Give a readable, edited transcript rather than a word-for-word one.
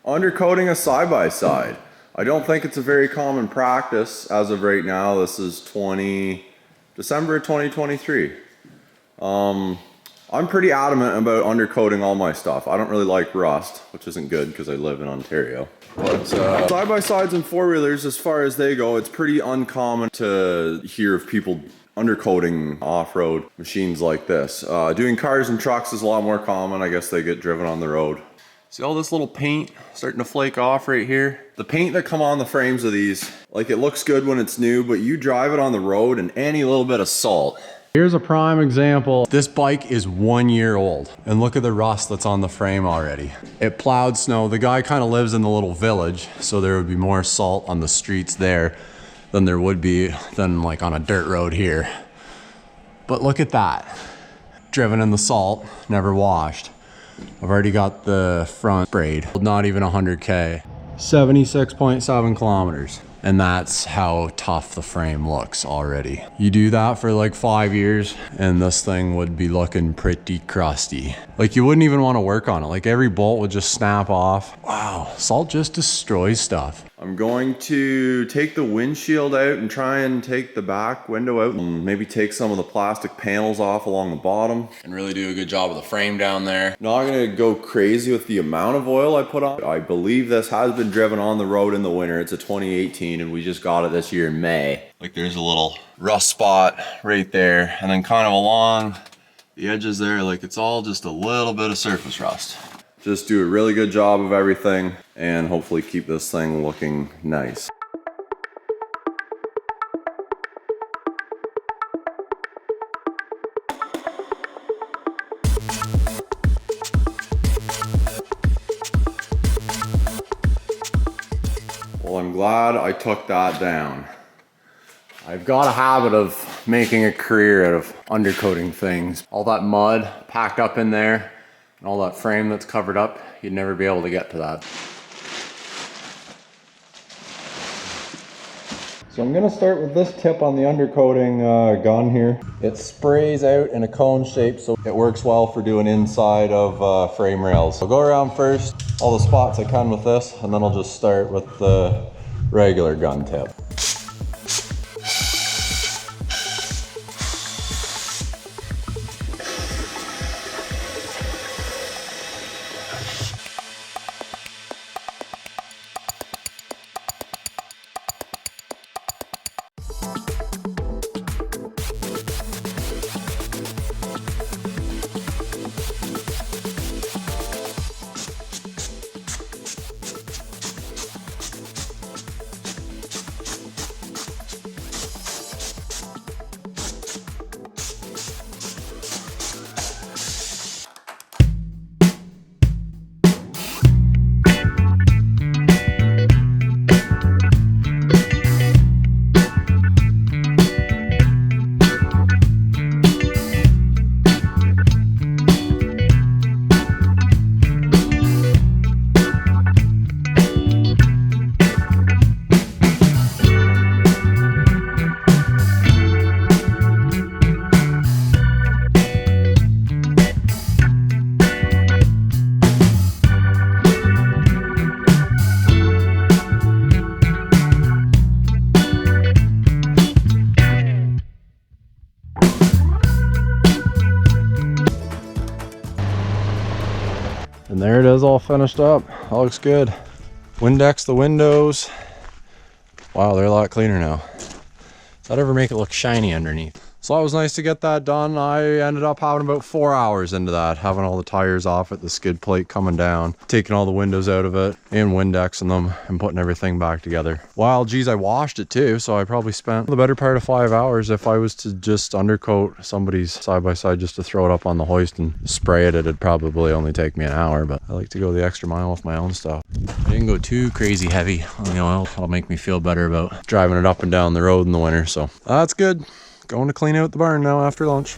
Undercoating a side-by-side. I don't think it's a very common practice as of right now. This is December 2023. I'm pretty adamant about undercoating all my stuff. I don't really like rust, which isn't good because I live in Ontario. But side-by-sides and four-wheelers, as far as they go, it's pretty uncommon to hear of people undercoating off-road machines like this. Doing cars and trucks is a lot more common. I guess they get driven on the road. See all this little paint starting to flake off right here? The paint that come on the frames of these, like, it looks good when it's new, but you drive it on the road and any little bit of salt. Here's a prime example. This bike is 1 year old and look at the rust that's on the frame already. It plowed snow. The guy kind of lives in the little village, so there would be more salt on the streets there than there would be like on a dirt road here. But look at that. Driven in the salt, never washed. I've already got the front sprayed. Not even 100K. 76.7 kilometers. And that's how tough the frame looks already. You do that for like 5 years and this thing would be looking pretty crusty. Like you wouldn't even want to work on it. Like every bolt would just snap off. Wow, salt just destroys stuff. I'm going to take the windshield out and try and take the back window out and maybe take some of the plastic panels off along the bottom and really do a good job of the frame down there. Not gonna go crazy with the amount of oil I put on. I believe this has been driven on the road in the winter. It's a 2018 and we just got it this year in May. Like there's a little rust spot right there and then kind of along the edges there, like it's all just a little bit of surface rust. Just do a really good job of everything and hopefully keep this thing looking nice. Well, I'm glad I took that down. I've got a habit of making a career out of undercoating things. All that mud packed up in there and all that frame that's covered up, you'd never be able to get to that. So I'm gonna start with this tip on the undercoating gun here. It sprays out in a cone shape, so it works well for doing inside of frame rails. I'll go around first, all the spots I can with this, and then I'll just start with the regular gun tip. And there it is, all finished up. All looks good. Windex the windows. Wow, they're a lot cleaner now. Does that ever make it look shiny underneath? So that was nice to get that done. I ended up having about 4 hours into that, having all the tires off it, the skid plate coming down, taking all the windows out of it and Windexing them and putting everything back together. Well, geez, I washed it too, so I probably spent the better part of 5 hours. If I was to just undercoat somebody's side-by-side just to throw it up on the hoist and spray it, it'd probably only take me an hour, but I like to go the extra mile with my own stuff. I didn't go too crazy heavy on the oil. That'll make me feel better about driving it up and down the road in the winter, so that's good. Going to clean out the barn now after lunch.